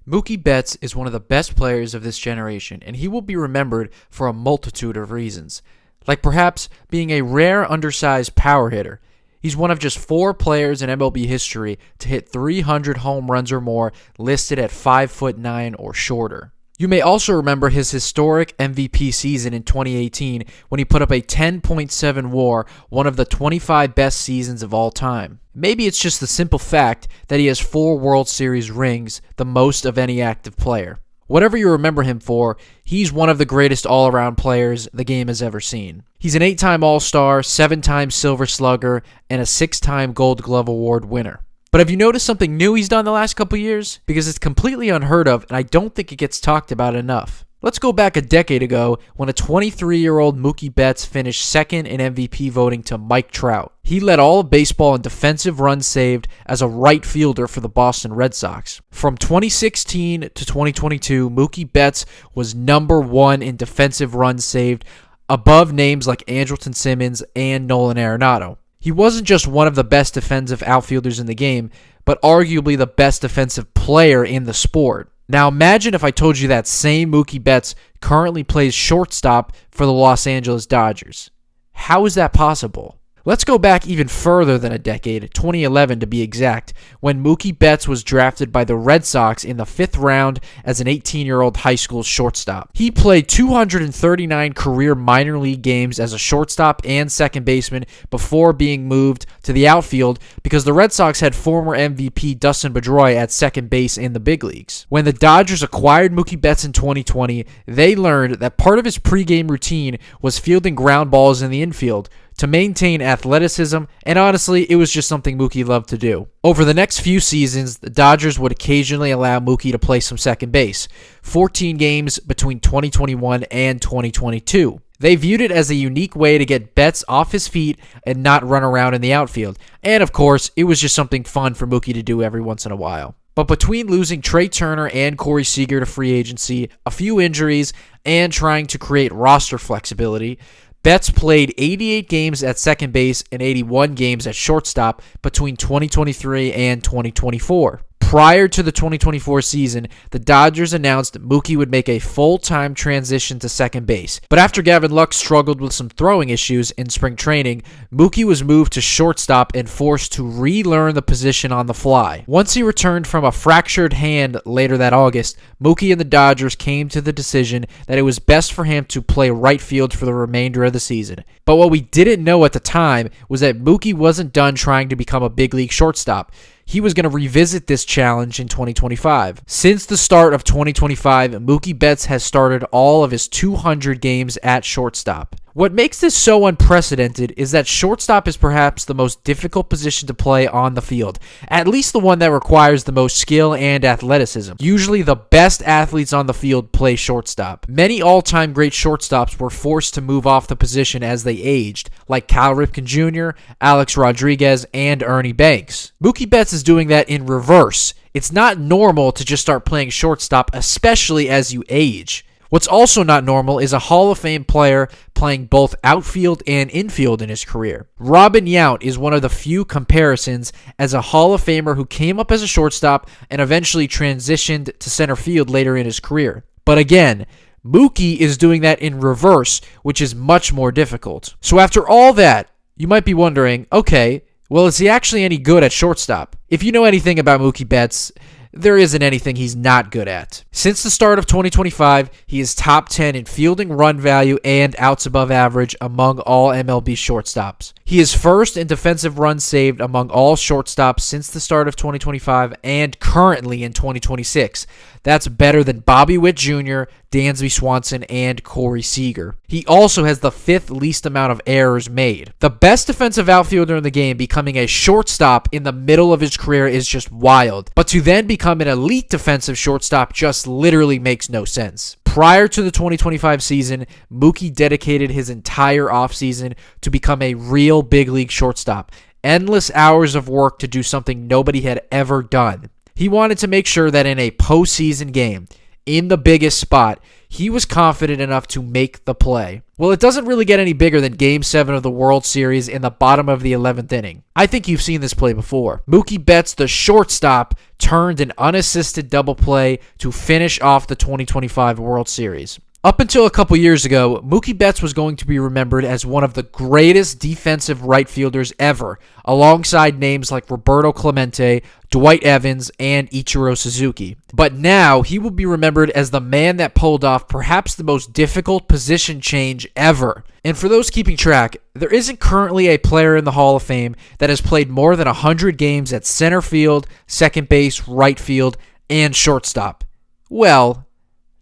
Mookie Betts is one of the best players of this generation, and he will be remembered for a multitude of reasons, like perhaps being a rare undersized power hitter. He's one of just 4 players in MLB history to hit 300 home runs or more, listed at 5'9" or shorter. You may also remember his historic MVP season in 2018 when he put up a 10.7 WAR, one of the 25 best seasons of all time. Maybe it's just the simple fact that he has 4 World Series rings, the most of any active player. Whatever you remember him for, he's one of the greatest all-around players the game has ever seen. He's an 8-time All-Star, 7-time Silver Slugger, and a 6-time Gold Glove Award winner. But have you noticed something new he's done the last couple years? Because it's completely unheard of, and I don't think it gets talked about enough. Let's go back a decade ago when a 23-year-old Mookie Betts finished second in MVP voting to Mike Trout. He led all of baseball in defensive runs saved as a right fielder for the Boston Red Sox. From 2016 to 2022, Mookie Betts was number 1 in defensive runs saved, above names like Andrelton Simmons and Nolan Arenado. He wasn't just one of the best defensive outfielders in the game, but arguably the best defensive player in the sport. Now imagine if I told you that same Mookie Betts currently plays shortstop for the Los Angeles Dodgers. How is that possible? Let's go back even further than a decade, 2011 to be exact, when Mookie Betts was drafted by the Red Sox in the 5th round as an 18-year-old high school shortstop. He played 239 career minor league games as a shortstop and second baseman before being moved to the outfield because the Red Sox had former MVP Dustin Pedroia at second base in the big leagues. When the Dodgers acquired Mookie Betts in 2020, they learned that part of his pregame routine was fielding ground balls in the infield to maintain athleticism, and honestly, it was just something Mookie loved to do. Over the next few seasons, the Dodgers would occasionally allow Mookie to play some second base, 14 games between 2021 and 2022. They viewed it as a unique way to get Betts off his feet and not run around in the outfield, and of course, it was just something fun for Mookie to do every once in a while. But between losing Trey Turner and Corey Seager to free agency, a few injuries, and trying to create roster flexibility, Betts played 88 games at second base and 81 games at shortstop between 2023 and 2024. Prior to the 2024 season, the Dodgers announced Mookie would make a full-time transition to second base. But after Gavin Lux struggled with some throwing issues in spring training, Mookie was moved to shortstop and forced to relearn the position on the fly. Once he returned from a fractured hand later that August, Mookie and the Dodgers came to the decision that it was best for him to play right field for the remainder of the season. But what we didn't know at the time was that Mookie wasn't done trying to become a big league shortstop. He was going to revisit this challenge in 2025. Since the start of 2025, Mookie Betts has started all of his 200 games at shortstop. What makes this so unprecedented is that shortstop is perhaps the most difficult position to play on the field, at least the one that requires the most skill and athleticism. Usually the best athletes on the field play shortstop. Many all-time great shortstops were forced to move off the position as they aged, like Cal Ripken Jr., Alex Rodriguez, and Ernie Banks. Mookie Betts is doing that in reverse. It's not normal to just start playing shortstop, especially as you age. What's also not normal is a Hall of Fame player playing both outfield and infield in his career. Robin Yount is one of the few comparisons as a Hall of Famer who came up as a shortstop and eventually transitioned to center field later in his career. But again, Mookie is doing that in reverse, which is much more difficult. So after all that, you might be wondering, okay, well, is he actually any good at shortstop? If you know anything about Mookie Betts, there isn't anything he's not good at. Since the start of 2025, he is top 10 in fielding run value and outs above average among all MLB shortstops. He is first in defensive runs saved among all shortstops since the start of 2025 and currently in 2026. That's better than Bobby Witt Jr., Dansby Swanson, and Corey Seager. He also has the 5th least amount of errors made. The best defensive outfielder in the game becoming a shortstop in the middle of his career is just wild. But to then become an elite defensive shortstop just literally makes no sense. Prior to the 2025 season, Mookie dedicated his entire offseason to become a real big league shortstop. Endless hours of work to do something nobody had ever done. He wanted to make sure that in a postseason game, in the biggest spot, he was confident enough to make the play. Well, it doesn't really get any bigger than Game 7 of the World Series in the bottom of the 11th inning. I think you've seen this play before. Mookie Betts, the shortstop, turned an unassisted double play to finish off the 2025 World Series. Up until a couple years ago, Mookie Betts was going to be remembered as one of the greatest defensive right fielders ever, alongside names like Roberto Clemente, Dwight Evans, and Ichiro Suzuki. But now, he will be remembered as the man that pulled off perhaps the most difficult position change ever. And for those keeping track, there isn't currently a player in the Hall of Fame that has played more than 100 games at center field, second base, right field, and shortstop. Well,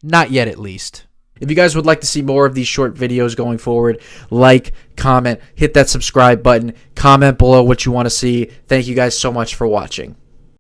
not yet at least. If you guys would like to see more of these short videos going forward, like, comment, hit that subscribe button, comment below what you want to see. Thank you guys so much for watching.